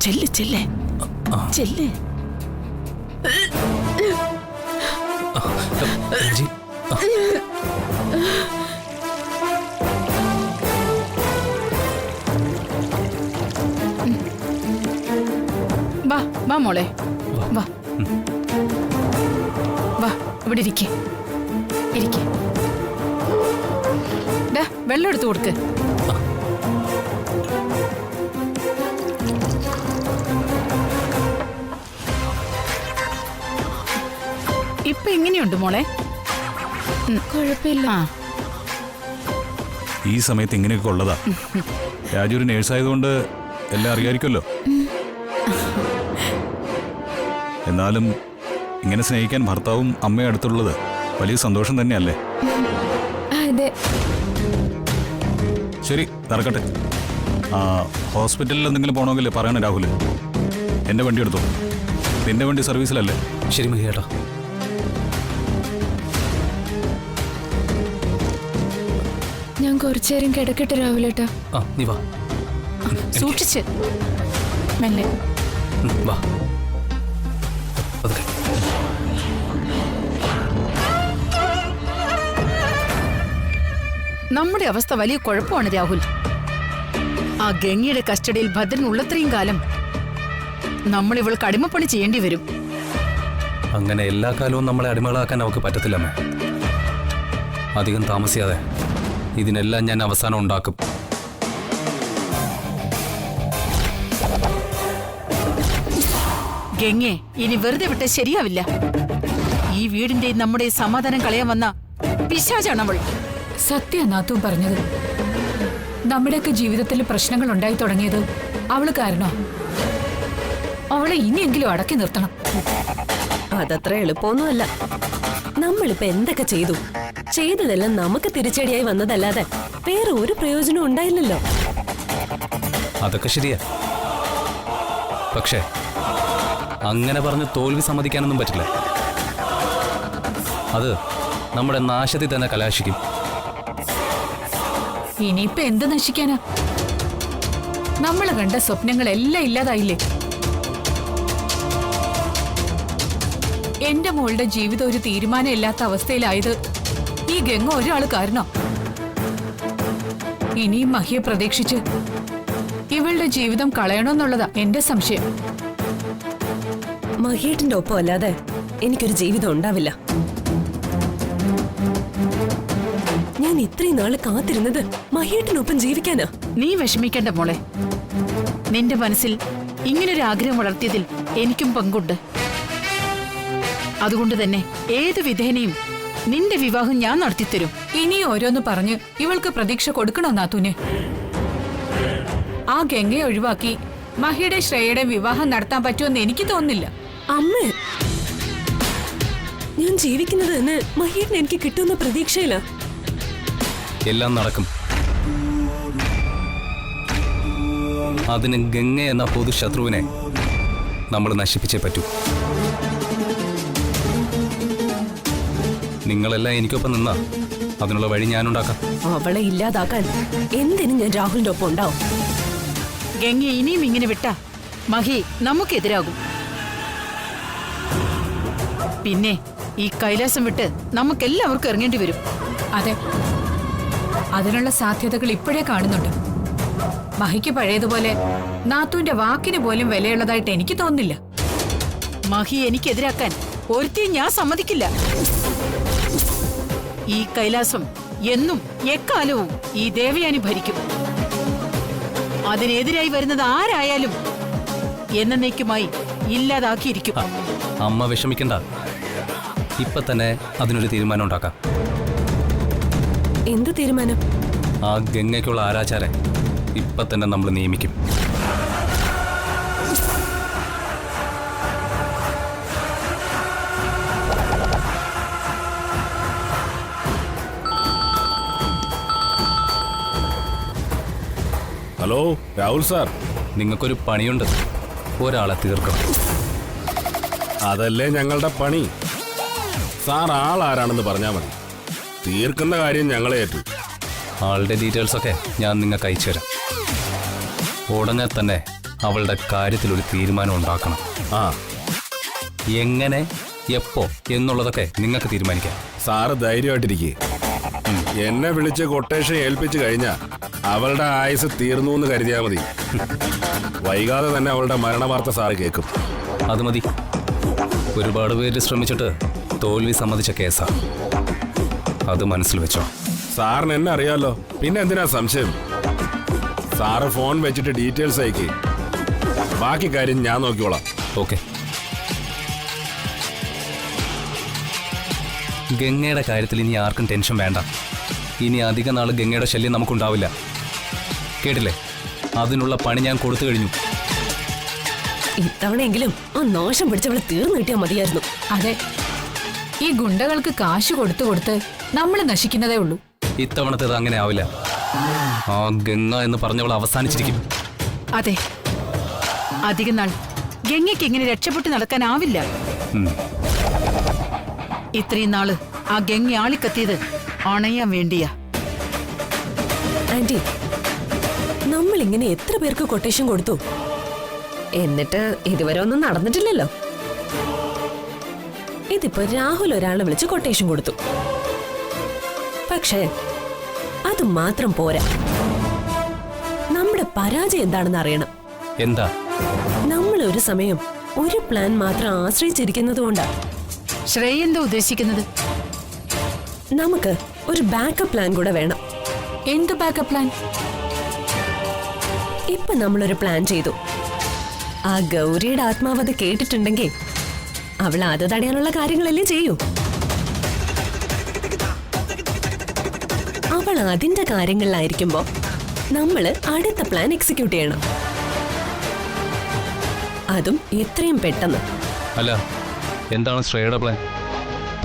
ചെല്ല് ചെല്ല് ചെല്ല്. വാ വാ മോളെ വാ വാ, ഇവിടെ ഇരിക്കേ ഇരിക്കേ. വെള്ളം എടുത്തു കൊടുക്ക്. ഇപ്പൊ എങ്ങനെയുണ്ട് മോളെ? കുഴപ്പമില്ല. ഈ സമയത്ത് ഇങ്ങനെയൊക്കെ ഉള്ളതാ. രാജു ഒരു നേഴ്സായതുകൊണ്ട് എല്ലാം അറിയാമായിരിക്കുമല്ലോ. എന്നാലും ഇങ്ങനെ സ്നേഹിക്കാൻ ഭർത്താവും അമ്മയും അടുത്തുള്ളത് വലിയ സന്തോഷം തന്നെയല്ലേ? അതെ. ശരി, നടക്കട്ടെ. ഹോസ്പിറ്റലിൽ എന്തെങ്കിലും പോകണമെങ്കിൽ പറയണം രാഹുൽ. എൻ്റെ വണ്ടി എടുത്തോ. നിന്റെ വണ്ടി സർവീസിലല്ലേ? ശരി മഹിയേട്ടാ. ഞാൻ കുറച്ചേരം കിടക്കട്ടെ രാഹുലേട്ടാ. നീ വാ. സൂക്ഷിച്ച് മെല്ലെ വാ. നമ്മുടെ അവസ്ഥ വലിയ കുഴപ്പമാണ് രാഹുൽ. ആ ഗംഗയുടെ കസ്റ്റഡിയിൽ ഭദ്രൻ ഉള്ളത്രയും കാലം നമ്മൾ ഇവൾക്ക് അടിമപ്പണി ചെയ്യേണ്ടി വരും. അങ്ങനെ എല്ലാ കാലവും നമ്മളെ അടിമകളാക്കാൻ അവൾക്ക് പറ്റത്തില്ലമ്മേ. അധികം താമസിയാതെ ഇതിനെല്ലാം ഞാൻ അവസാനം ഉണ്ടാക്കും. ഗംഗെ ഇനി വെറുതെ വിട്ട ശരിയാവില്ല. ഈ വീടിന്റെ നമ്മുടെ സമാധാനം കളയാൻ വന്ന പിശാചാണവൾ. സത്യ നാത്തും പറഞ്ഞത്. നമ്മുടെയൊക്കെ ജീവിതത്തിൽ പ്രശ്നങ്ങൾ ഉണ്ടായി തുടങ്ങിയത് അവള് കാരണോ? അവളെ ഇനിയെങ്കിലും അടക്കി നിർത്തണം. അതത്ര എളുപ്പമൊന്നുമല്ല. നമ്മളിപ്പോ എന്തൊക്കെ ചെയ്തു, ചെയ്തതെല്ലാം നമുക്ക് തിരിച്ചടിയായി വന്നതല്ലാതെ വേറെ ഒരു പ്രയോജനം ഉണ്ടായില്ലല്ലോ. അതൊക്കെ ശരിയാ. പക്ഷേ അങ്ങനെ പറഞ്ഞ് തോൽവി സമ്മതിക്കാനൊന്നും പറ്റില്ല. അത് നമ്മുടെ നാശത്തിൽ തന്നെ കലാശിക്കും. ഇനിയിപ്പൊ എന്ത് നശിക്കാനാ? നമ്മൾ കണ്ട സ്വപ്നങ്ങളെല്ലാം ഇല്ലാതായില്ലേ? എന്റെ മോളുടെ ജീവിതം ഒരു തീരുമാനം ഇല്ലാത്ത അവസ്ഥയിലായത് ഈ ഗംഗ ഒരാള് കാരണോ? ഇനിയും മഹിയെ പ്രതീക്ഷിച്ച് ഇവളുടെ ജീവിതം കളയണമെന്നുള്ളതാ എന്റെ സംശയം. മഹിയേട്ടന്റെ ഒപ്പം അല്ലാതെ എനിക്കൊരു ജീവിതം ഉണ്ടാവില്ല. ഞാൻ ഇത്രയും നാള് കാത്തിരുന്നത് മഹിയേട്ടനൊപ്പം ജീവിക്കാനാ. നീ വിഷമിക്കണ്ട മോളെ. നിന്റെ മനസ്സിൽ ഇങ്ങനൊരു ആഗ്രഹം വളർത്തിയതിൽ എനിക്കും പങ്കുണ്ട്. അതുകൊണ്ട് തന്നെ ഏത് വിധേനയും നിന്റെ വിവാഹം ഞാൻ നടത്തിത്തരും. ഇനി ഓരോന്ന് പറഞ്ഞ് ഇവൾക്ക് പ്രതീക്ഷ കൊടുക്കണോ നാത്തൂന്? ആ ഗംഗയെ ഒഴിവാക്കി മഹിയുടെ ശ്രേയയുടെ വിവാഹം നടത്താൻ പറ്റുമെന്ന് എനിക്ക് തോന്നുന്നില്ല. അമ്മ, ഞാൻ ജീവിക്കുന്നത് തന്നെ മഹിയേട്ടൻ എനിക്ക് കിട്ടുന്ന പ്രതീക്ഷയില്ല. എല്ലാം നടക്കും. അതിന് ഗംഗ എന്ന പൊതു ശത്രുവിനെ നമ്മൾ നശിപ്പിച്ചേ പറ്റൂ. നിങ്ങളെല്ലാം എനിക്കൊപ്പം നിന്നാ അതിനുള്ള വഴി ഞാനുണ്ടാക്കാം. അവളെ ഇല്ലാതാക്കാൻ എന്തിനും ഞാൻ രാഹുലിന്റെ ഒപ്പം ഉണ്ടാവും. ഗംഗ ഇനിയും ഇങ്ങനെ വിട്ടാ മഹി നമുക്കെതിരാകും. പിന്നെ ഈ കൈലാസം വിട്ട് നമുക്കെല്ലാവർക്കും ഇറങ്ങേണ്ടി വരും. അതെ, അതിനുള്ള സാധ്യതകൾ ഇപ്പോഴേ കാണുന്നുണ്ട്. മഹിക്ക് പഴയതുപോലെ നാത്തൂന്റെ വാക്കിന് പോലും വിലയുള്ളതായിട്ട് എനിക്ക് തോന്നുന്നില്ല. മഹി എനിക്കെതിരാക്കാൻ ഒരുത്തിയും ഞാൻ സമ്മതിക്കില്ല. ഈ കൈലാസം എന്നും എക്കാലവും ഈ ദേവയാനി ഭരിക്കും. അതിനെതിരായി വരുന്നത് ആരായാലും എന്നേക്കുമായി ഇല്ലാതാക്കിയിരിക്കും. അമ്മ വിഷമിക്കണ്ട. ഇപ്പൊ തന്നെ അതിനൊരു തീരുമാനം ഉണ്ടാക്കാം. എന്ത് തീരുമാനം? ആ ഗംഗയ്ക്കുള്ള ആരാചാരെ ഇപ്പൊ തന്നെ നമ്മൾ നിയമിക്കും. ഹലോ രാഹുൽ സാർ, നിങ്ങൾക്കൊരു പണിയുണ്ട്. ഒരാളെ തീർക്കണം. അതല്ലേ ഞങ്ങളുടെ പണി. സാർ ആളാരാണെന്ന് പറഞ്ഞാൽ മതി, തീർക്കുന്ന കാര്യം ഞങ്ങളെ ഏറ്റു. ആളുടെ ഡീറ്റെയിൽസ് ഒക്കെ ഞാൻ നിങ്ങൾക്ക് അയച്ചു തരാം. ഉടനെ തന്നെ അവളുടെ കാര്യത്തിൽ ഒരു തീരുമാനം ഉണ്ടാക്കണം. ആ എങ്ങനെ, എപ്പോ എന്നുള്ളതൊക്കെ നിങ്ങൾക്ക് തീരുമാനിക്കാം. സാറ് ധൈര്യമായിട്ടിരിക്കേ. എന്നെ വിളിച്ച് കൊട്ടേഷൻ ഏൽപ്പിച്ചു കഴിഞ്ഞാ അവളുടെ ആയുസ് തീർന്നു എന്ന് കരുതിയാ മതി. വൈകാതെ തന്നെ അവളുടെ മരണവാർത്ത സാറ് കേൾക്കും. അത് മതി. ഒരുപാട് പേര് ശ്രമിച്ചിട്ട് തോൽവി സമ്മതിച്ച കേസാ. അത് മനസ്സിൽ വെച്ചോ. സാറിന് എന്നെ അറിയാലോ, പിന്നെ എന്തിനാ സംശയം? സാറ് ഫോൺ വെച്ചിട്ട് ഡീറ്റെയിൽസ് അയക്കേ. ബാക്കി കാര്യം ഞാൻ നോക്കിക്കോളാം. ഓക്കെ. ഗംഗയുടെ കാര്യത്തിൽ ഇനി ആർക്കും ടെൻഷൻ വേണ്ട. ഇനി അധിക നാൾ ഗംഗയുടെ ശല്യം നമുക്കുണ്ടാവില്ല. കേട്ടില്ലേ? അതിനുള്ള പണി ഞാൻ കൊടുത്തു കഴിഞ്ഞു. ഇത്തവണയെങ്കിലും ആ നാശം പിടിച്ചവളെ തീർന്നു കിട്ടിയാൽ മതിയായിരുന്നു. അതെ, ഈ ഗുണ്ടകൾക്ക് കാശ് കൊടുത്തു കൊടുത്ത് നമ്മൾ നശിക്കുന്നതേ ഉള്ളൂ. ഇത്തവണത്തേത് അങ്ങനെ ആവില്ല. ആ ഗംഗ എന്ന് പറഞ്ഞവൾ അവസാനിച്ചിരിക്കും. അതെ, അധികം നാൾ ഗംഗയ്ക്ക് ഇങ്ങനെ രക്ഷപ്പെട്ട് നടക്കാനാവില്ല. ഇത്രയും നാള് ആ ഗംഗ ആളിക്കത്തിയത് അണയാൻ വേണ്ടിയാ. ആന്റി, നമ്മൾ ഇങ്ങനെ എത്ര പേർക്ക് കൊട്ടേഷൻ കൊടുത്തു, എന്നിട്ട് ഇതുവരെ ഒന്നും നടന്നിട്ടില്ലല്ലോ. ഇതിപ്പോ രാഹുൽ ഒരാളെ വിളിച്ച് കൊട്ടേഷൻ കൊടുത്തു. പക്ഷേ അത് മാത്രം പോരാ. നമ്മുടെ പരാജയം എന്താണെന്ന് അറിയണം. എന്താ? നമ്മൾ ഒരു സമയം ഒരു പ്ലാൻ മാത്രം ആശ്രയിച്ചിരിക്കുന്നത് കൊണ്ടാ. ശ്രേയ എന്താ ഉദ്ദേശിക്കുന്നത്? നമുക്ക് ഒരു ബാക്കപ്പ് പ്ലാൻ കൂടെ വേണം. എന്ത് ബാക്കപ്പ് പ്ലാൻ? ഇപ്പൊ നമ്മളൊരു പ്ലാൻ ചെയ്തു. ആ ഗൗരിയുടെ ആത്മാവ് അത് കേട്ടിട്ടുണ്ടെങ്കിൽ അവൾ അത് തടയാനുള്ള കാര്യങ്ങളല്ലേ ചെയ്യൂ. അവൾ അതിന്റെ കാര്യങ്ങളിലായിരിക്കുമ്പോ നമ്മള് അടുത്ത പ്ലാൻ എക്സിക്യൂട്ട് ചെയ്യണം. അതും എത്രയും പെട്ടെന്ന്. അല്ല, എന്താണ് ശ്രേയയുടെ പ്ലാൻ?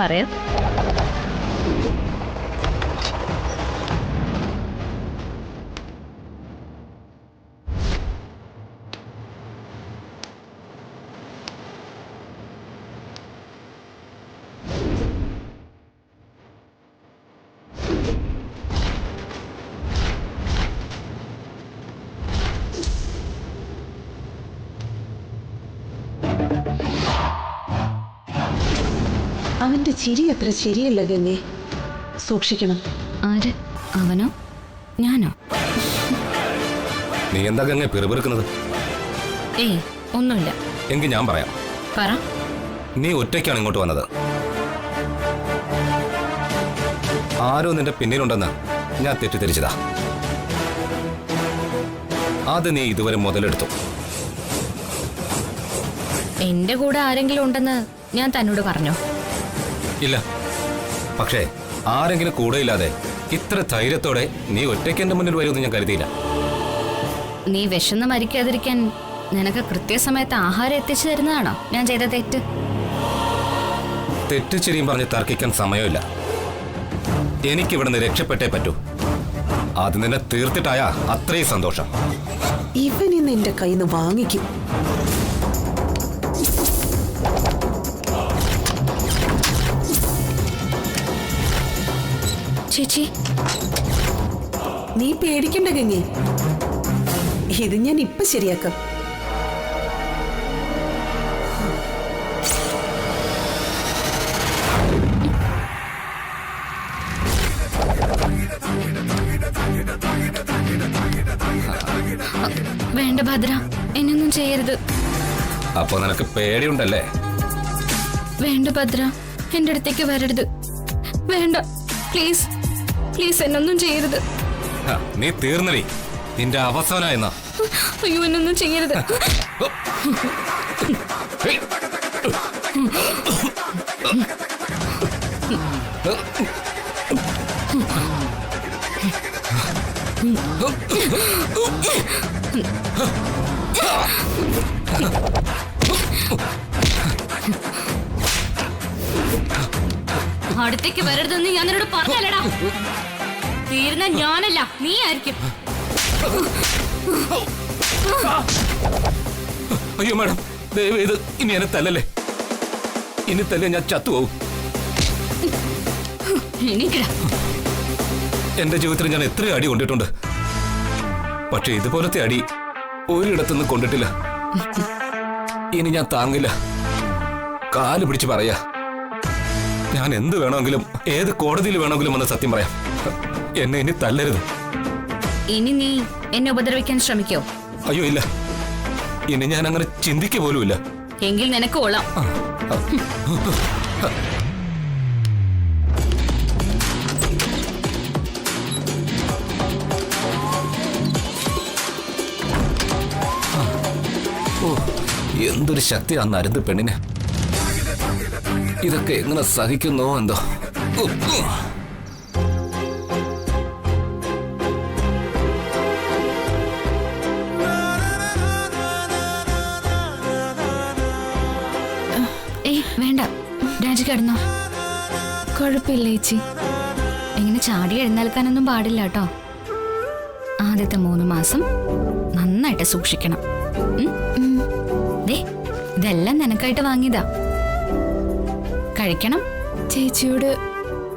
പറയാം. അവന്റെ ചിരി അത്ര ശരിയല്ല ഗംഗേ, സൂക്ഷിക്കണം. ആര്? അവനോ ഞാനോ? നീ എന്താ ഗംഗ പിറുപിറുക്കുന്നത്? ഏയ് ഒന്നുമില്ല. എങ്കിൽ ഞാൻ പറയാം. പറ. നീ ഒറ്റയ്ക്കാണ് ഇങ്ങോട്ട് വന്നത്. ആരോ നിന്റെ പിന്നിലുണ്ടെന്ന് ഞാൻ തെറ്റിദ്ധരിച്ചതാ. അത് നീ ഇതുവരെ മുതലെടുത്തു. എന്റെ കൂടെ ആരെങ്കിലും ഉണ്ടെന്ന് ഞാൻ തന്നോട് പറഞ്ഞോ? ഇല്ല. പക്ഷേ ആരെങ്കിലും കൂടെയില്ലാതെ ഇത്ര ധൈര്യത്തോടെ നീ ഒറ്റയ്ക്ക് എന്റെ മുന്നിൽ വരുമെന്ന് ഞാൻ കരുതിയില്ല. നീ വിശന്ന് മരിക്കാതിരിക്കാൻ നിനക്ക് കൃത്യസമയത്ത് ആഹാരം എത്തിച്ചു തരുന്നതാണോ ഞാൻ ചെയ്ത തെറ്റ്? തെറ്റിച്ചിരിയും പറഞ്ഞ് തർക്കിക്കാൻ സമയമില്ല. എനിക്കിവിടുന്ന് രക്ഷപ്പെട്ടേ പറ്റൂ. അത് നിന്നെ തീർത്തിട്ടായ അത്രയും സന്തോഷം. ഇവൻ ഇന്ന് എന്റെ കയ്യിൽ നിന്ന് വാങ്ങിക്കും. ചേച്ചി, നീ പേടിക്കണ്ട ഗംഗേ, ഇത് ഞാൻ ഇപ്പൊ ശരിയാക്കാം. വേണ്ട ഭദ്ര, എന്നൊന്നും ചെയ്യരുത്. അപ്പൊ നിനക്ക് പേടിയുണ്ടല്ലേ? വേണ്ട ഭദ്ര, എന്റെ അടുത്തേക്ക് വരരുത്. വേണ്ട, പ്ലീസ് പ്ലീസ്, എന്നൊന്നും ചെയ്യരുത്. നീ തീർന്നടി. നിന്റെ അവസാനം എന്നാ. അയ്യോ, എന്നൊന്നും ചെയ്യരുത്. അടുത്തേക്ക് വരരുതെന്ന് ഞാൻ നിന്നോട് പറഞ്ഞല്ലടാ. തീർന്ന ഞാനല്ല, നീ ആയിരിക്കും. അയ്യോ മാഡം, ദയവ് ഇത് ഇനി എന്നെ തല്ലല്ലേ. ഇനി തല്ലേ ഞാൻ ചത്തുപോകും. എനിക്കടാ, എന്റെ ജീവിതത്തിൽ ഞാൻ എത്ര അടി കൊണ്ടിട്ടുണ്ട്. പക്ഷെ ഇതുപോലത്തെ അടി ഒരിടത്തുനിന്ന് കൊണ്ടിട്ടില്ല. ഇനി ഞാൻ താങ്ങില്ല. കാല് പിടിച്ച് പറയാ, ഞാൻ എന്ത് വേണമെങ്കിലും ഏത് കോടതിയിൽ വേണമെങ്കിലും വന്ന് സത്യം പറയാം. എന്നെ ഇനി തല്ലരുത്. ഇനി നീ എന്നെ ഉപദ്രവിക്കാൻ ശ്രമിക്കോ? അയ്യോ ഇല്ല, ഇനി ഞാൻ അങ്ങനെ ചിന്തിക്കുക പോലുമില്ല. എങ്കിൽ നിനക്ക് കൊള്ളാം. ഓ, എന്തൊരു ശക്തിയാന്ന് അരുത് പെണ്ണിന്. ഇതൊക്കെ എങ്ങനെ സഹിക്കുന്നോ എന്തോ. ഏയ് വേണ്ട, രാജി കിടന്നോ. കുഴപ്പമില്ല ചേച്ചി. ഇങ്ങനെ ചാടി എഴുന്നേൽക്കാനൊന്നും പാടില്ല കേട്ടോ. ആദ്യത്തെ 3 മാസം നന്നായിട്ട് സൂക്ഷിക്കണം. ദേ, ഇതെല്ലാം നിനക്കായിട്ട് വാങ്ങിയതാ. കഴിക്കണം. ചേച്ചിയോട്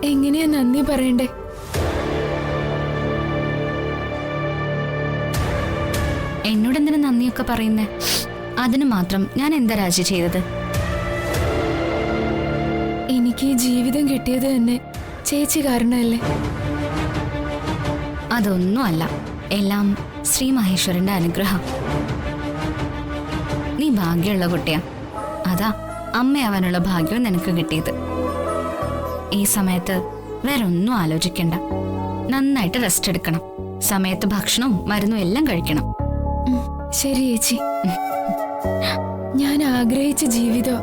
എങ്ങനെയാ നന്ദി പറയണ്ടേ? എന്നോട് എന്തിനു നന്ദിയൊക്കെ പറയുന്നേ? അതിന് മാത്രം ഞാൻ എന്താ രാജി ചെയ്തത്? എനിക്ക് ഈ ജീവിതം കിട്ടിയത് തന്നെ ചേച്ചി കാരണമല്ലേ? അതൊന്നും അല്ല, എല്ലാം ശ്രീ മഹേശ്വരന്റെ അനുഗ്രഹം. നീ ഭാഗ്യമുള്ള കുട്ടിയാ. അതാ അമ്മയാവാനുള്ള ഭാഗ്യം നിനക്ക് കിട്ടിയത്. ഈ സമയത്ത് വേറെ ഒന്നും ആലോചിക്കണ്ട. നന്നായിട്ട് റെസ്റ്റ് എടുക്കണം. സമയത്ത് ഭക്ഷണവും മരുന്നും എല്ലാം കഴിക്കണം. ശരി ചേച്ചി. ഞാൻ ആഗ്രഹിച്ച ജീവിതം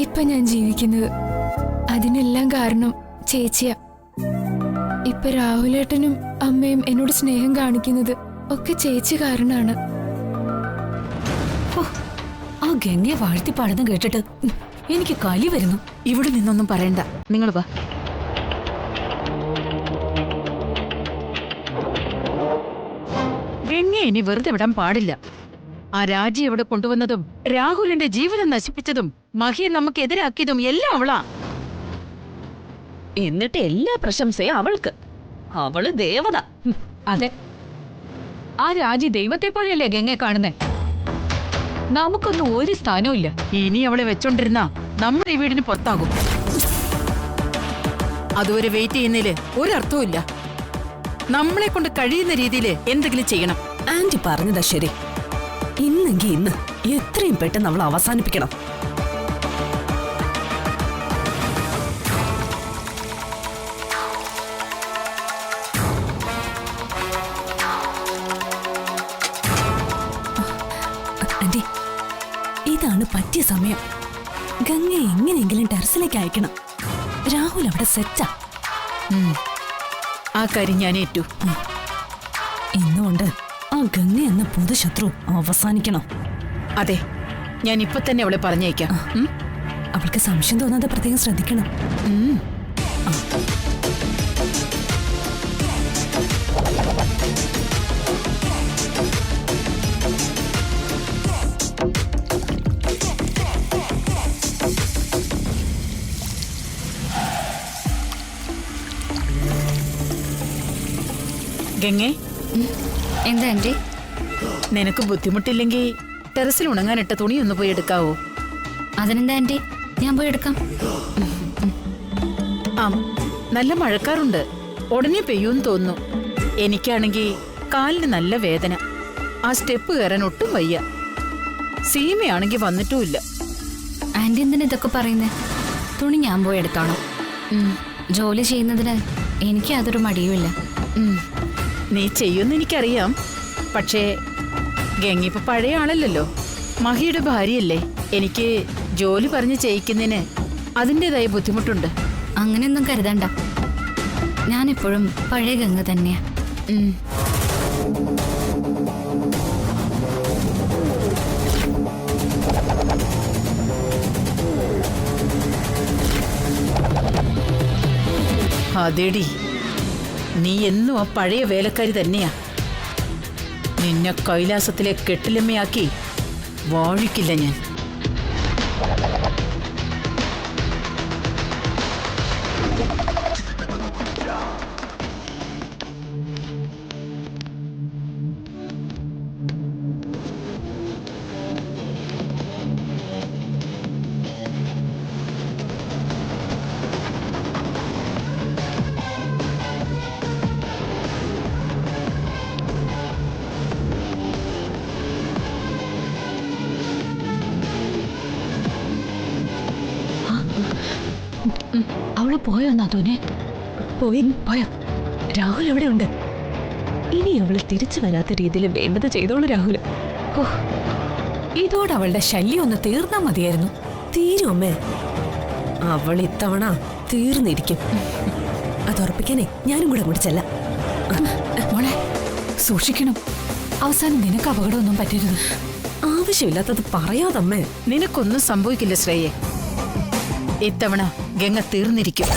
ഇപ്പൊ ഞാൻ ജീവിക്കുന്നത്. അതിനെല്ലാം കാരണം ചേച്ചിയാ. ഇപ്പൊ രാഹുലേട്ടനും അമ്മയും എന്നോട് സ്നേഹം കാണിക്കുന്നത് ഒക്കെ ചേച്ചി കാരണാണ്. ആ ഗംഗയെ വാഴ്ത്തി പാടുന്ന കേട്ടിട്ട് എനിക്ക് കലി വരുന്നു. ഇവിടെ നിന്നൊന്നും പറയണ്ട, നിങ്ങൾ വാ. ഗംഗ ഇനി വെറുതെ വിടാൻ പാടില്ല. ആ രാജി എവിടെ കൊണ്ടുവന്നതും രാഹുലിന്റെ ജീവിതം നശിപ്പിച്ചതും മഹിയെ നമുക്ക് എതിരാക്കിയതും എല്ലാം അവളാ. എന്നിട്ട് എല്ലാ പ്രശംസയും അവൾക്ക്. അവള് ദേവത. അതെ, ആ രാജി ദൈവത്തെ പോലെയല്ലേ ഗംഗയെ കാണുന്നേ. നമുക്കൊന്നും ഒരു സ്ഥാനവും ഇല്ല. ഇനി അവളെ വെച്ചോണ്ടിരുന്ന നമ്മൾ ഈ വീടിന് പുറത്താകും. അതുവരെ വെയിറ്റ് ചെയ്യുന്നതില് ഒരർത്ഥവും ഇല്ല. നമ്മളെ കൊണ്ട് കഴിയുന്ന രീതിയിൽ എന്തെങ്കിലും ചെയ്യണം. ആന്റി പറഞ്ഞതാ ശരി. ഇന്നെങ്കി ഇന്ന് എത്രയും പെട്ടെന്ന് അവൾ അവസാനിപ്പിക്കണം. ആന്റി, ഇതാണ് പറ്റിയ സമയം. ഗംഗയെ എങ്ങനെയെങ്കിലും ടെറസിലേക്ക് അയക്കണം. രാഹുൽ അവിടെ സെറ്റാ. ആ കാര്യം ഞാൻ ഏറ്റു. ഇന്നുകൊണ്ട് ആ ഗംഗ എന്ന പൊതുശത്രു അവസാനിക്കണം. അതെ, ഞാൻ ഇപ്പൊ തന്നെ അവളെ പറഞ്ഞേക്കാം. അവൾക്ക് സംശയം തോന്നാതെ പ്രത്യേകം ശ്രദ്ധിക്കണം. ഗംഗേ, എന്താ ആന്റി? നിനക്ക് ബുദ്ധിമുട്ടില്ലെങ്കിൽ ടെറസിൽ ഉണങ്ങാനിട്ട തുണി ഒന്ന് പോയി എടുക്കാവോ? അതിനെന്താ ആന്റി, ഞാൻ പോയി എടുക്കാം. ആ, നല്ല മഴക്കാറുണ്ട്. ഉടനെ പെയ്യൂന്ന് തോന്നുന്നു. എനിക്കാണെങ്കിൽ കാലിന് നല്ല വേദന. ആ സ്റ്റെപ്പ് കയറാൻ ഒട്ടും വയ്യ. സീമയാണെങ്കിൽ വന്നിട്ടുമില്ല. ആന്റി എന്തിനാ ഇതൊക്കെ പറയുന്നേ? തുണി ഞാൻ പോയി എടുത്തോളാം. ജോലി ചെയ്യുന്നതിന് എനിക്ക് യാതൊരു മടിയുമില്ല. നീ ചെയ്യുമെന്ന് എനിക്കറിയാം. പക്ഷേ ഗംഗിപ്പോ പഴയ ആളല്ലല്ലോ, മഹിയുടെ ഭാര്യയല്ലേ. എനിക്ക് ജോലി പറഞ്ഞ് ചെയ്യിക്കുന്നതിന് അതിൻ്റെതായ ബുദ്ധിമുട്ടുണ്ട്. അങ്ങനെയൊന്നും കരുതണ്ട. ഞാനിപ്പോഴും പഴയ ഗംഗ തന്നെയാ. അതേടി, നീ എന്നും ആ പഴയ വേലക്കാരി തന്നെയാ. നിന്നെ കൈലാസത്തിലെ കെട്ടിലമ്മയാക്കി വാഴിക്കില്ല ഞാൻ. അവള് പോയോ നാത്തൂനെ? പോയോ? രാഹുൽ എവിടെ ഉണ്ട്? ഇനി അവള് തിരിച്ചു വരാത്ത രീതിയിൽ വേണ്ടത് ചെയ്തോളൂ രാഹുൽ. ഇതോടെ അവളുടെ ശല്യം ഒന്ന് തീർന്നാ മതിയായിരുന്നു. തീരും അമ്മേ, അവൾ ഇത്തവണ തീർന്നിരിക്കും. അതുറപ്പിക്കാനേ ഞാനും കൂടെ അങ്ങോട്ട് ചെല്ലാം. മോളെ സൂക്ഷിക്കണം, അവസാനം നിനക്ക് അപകടമൊന്നും പറ്റരുത്. ആവശ്യമില്ലാത്തത് പറയാതമ്മേ. നിനക്കൊന്നും സംഭവിക്കില്ല ശ്രേയെ. ഇത്തവണ ഗംഗ തീർന്നിരിക്കും.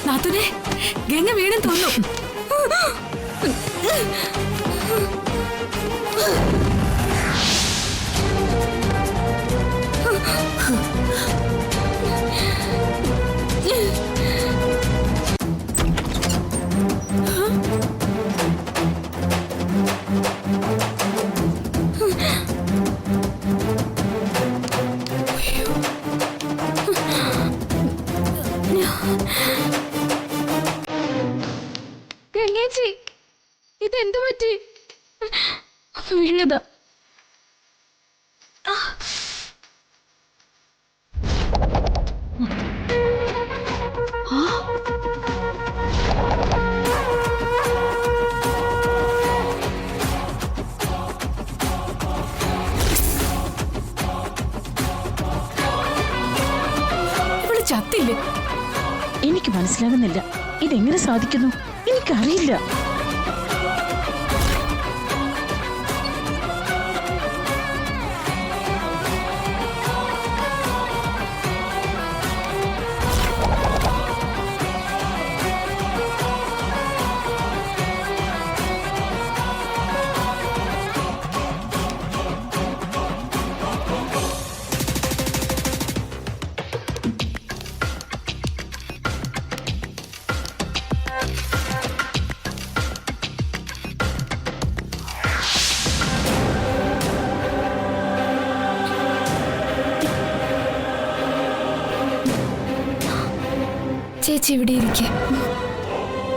നാത്തൂനെ, ഗംഗ വീണ്ടും തോന്നുന്നു. ഗംഗേച്ചി, ഇതെന്തു പറ്റി? വീഴതാ. ഇവള് ചത്തില്ലേ? എനിക്ക് മനസ്സിലാകുന്നില്ല, ഇതെങ്ങനെ സാധിക്കുന്നു? എനിക്കറിയില്ല. ചേച്ചി ഇവിടെ ഇരിക്കെ,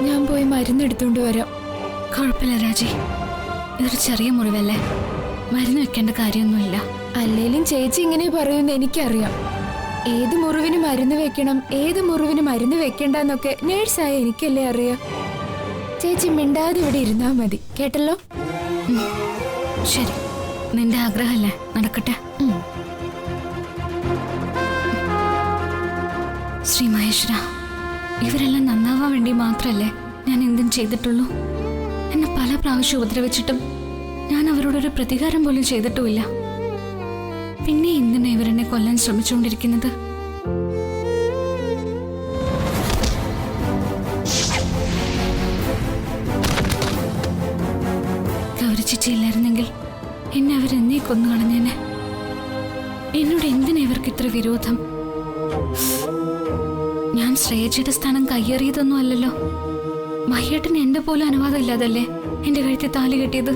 ഞാൻ പോയി മരുന്നെടുത്തോണ്ട് വരാം. കുഴപ്പമില്ല രാജി, ഇതൊരു ചെറിയ മുറിവല്ലേ, മരുന്ന് വെക്കേണ്ട കാര്യമൊന്നുമില്ല. അല്ലേലും ചേച്ചി ഇങ്ങനെ പറയുമെന്ന് എനിക്കറിയാം. ഏത് മുറിവിന് മരുന്ന് വെക്കണം, ഏത് മുറിവിന് മരുന്ന് വെക്കണ്ടെന്നൊക്കെ നേഴ്സായ എനിക്കല്ലേ അറിയാം. ചേച്ചി മിണ്ടാതെ ഇവിടെ ഇരുന്നാ മതി, കേട്ടല്ലോ? ശരി, നിന്റെ ആഗ്രഹമല്ലേ, നടക്കട്ടെ. ശ്രീ മഹേശ്വര, ഇവരെല്ലാം നന്നാവാൻ വേണ്ടി മാത്രമല്ലേ ഞാൻ എന്തും ചെയ്തിട്ടുള്ളൂ. എന്നെ പല പ്രാവശ്യം ഉപദ്രവിച്ചിട്ടും ഞാൻ അവരോടൊരു പ്രതികാരം പോലും ചെയ്തിട്ടുമില്ല. പിന്നെ എന്തിനാ ഇവരെന്നെ കൊല്ലാൻ ശ്രമിച്ചുകൊണ്ടിരിക്കുന്നത്? ഗൗരി ചേച്ചിയില്ലായിരുന്നെങ്കിൽ എന്നെ അവരെന്നേ കൊന്നു കളഞ്ഞേനെ. എന്നോട് എന്തിനാ ഇവർക്ക് ഇത്ര വിരോധം? ഞാൻ ശ്രേയജിയുടെ സ്ഥാനം കയ്യേറിയതൊന്നും അല്ലല്ലോ. മഹേട്ടന് എന്റെ പോലും അനുവാദം ഇല്ലാതല്ലേ എന്റെ കഴുത്തിൽ താലി കെട്ടിയത്.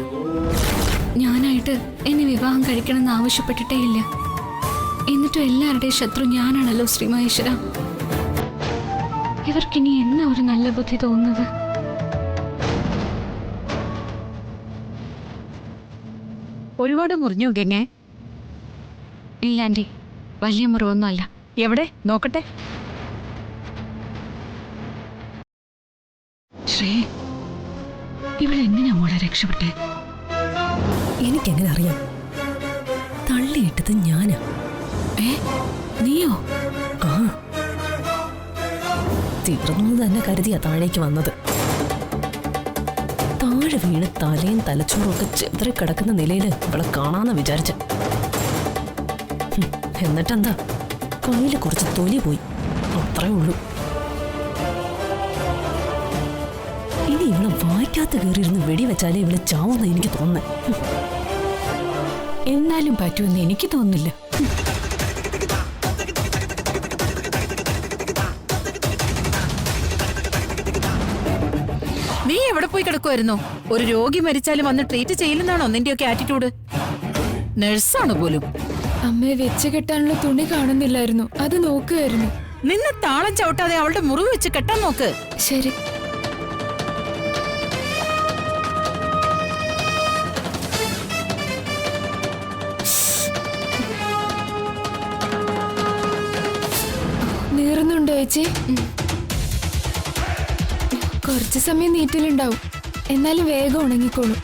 ഞാനായിട്ട് എന്നെ വിവാഹം കഴിക്കണമെന്ന് ആവശ്യപ്പെട്ടിട്ടേ ഇല്ല. എന്നിട്ടും എല്ലാവരുടെയും ശത്രു ഞാനാണല്ലോ ശ്രീ മഹേശ്വര. ഇവർക്കിനി എന്നാ ഒരു നല്ല ബുദ്ധി തോന്നുന്നത്? ഒരുപാട് മുറിഞ്ഞു ഗംഗേ? ഇല്ല ആന്റി, വലിയ മുറിവൊന്നുമല്ല. എവിടെ നോക്കട്ടെ. ശ്രീ, ഇവളെങ്ങനെയാ മോളെ രക്ഷപ്പെട്ടെ? എനിക്കെങ്ങനെ അറിയാം? തള്ളിയിട്ടത് ഞാനാ. നീയോ? ആ, തീർന്നു തന്നെ കരുതിയാ താഴേക്ക് വന്നത്. താഴെ വീണ് തലയും തലച്ചോറും ഒക്കെ ചെതറിക്കിടക്കുന്ന നിലയിൽ ഇവളെ കാണാന്ന് വിചാരിച്ച. എന്നിട്ടെന്താ, കയ്യിൽ കുറച്ച് തൊലി പോയി, അത്രേ ഉള്ളൂ. ഇനി ഇവളെ വായിക്കാത്ത കയറിയിരുന്ന് വെടിവെച്ചാലേ ഇവളെ ചാവുന്ന എനിക്ക് തോന്നുന്നേ. എന്നാലും പറ്റുമെന്ന് എനിക്ക് തോന്നുന്നില്ല. നീ എവിടെ പോയി കിടക്കുമായിരുന്നു? ഒരു രോഗി മരിച്ചാലും വന്ന് ട്രീറ്റ് ചെയ്യില്ലെന്നാണോ നിന്റെയൊക്കെ ആറ്റിറ്റ്യൂഡ്? നഴ്സാണ് പോലും. അമ്മയെ വെച്ച് കെട്ടാനുള്ള തുണി കാണുന്നില്ലായിരുന്നു, അത് നോക്കുമായിരുന്നു. നിന്ന് താളം ചവിട്ടാതെ അവളുടെ മുറിവ് വെച്ച് കെട്ടാൻ നോക്ക്. ശരി. നീറുന്നുണ്ടോ ചേച്ചി? കുറച്ച് സമയം നീറ്റിലുണ്ടാവും, എന്നാലും വേഗം ഉണങ്ങിക്കോളും.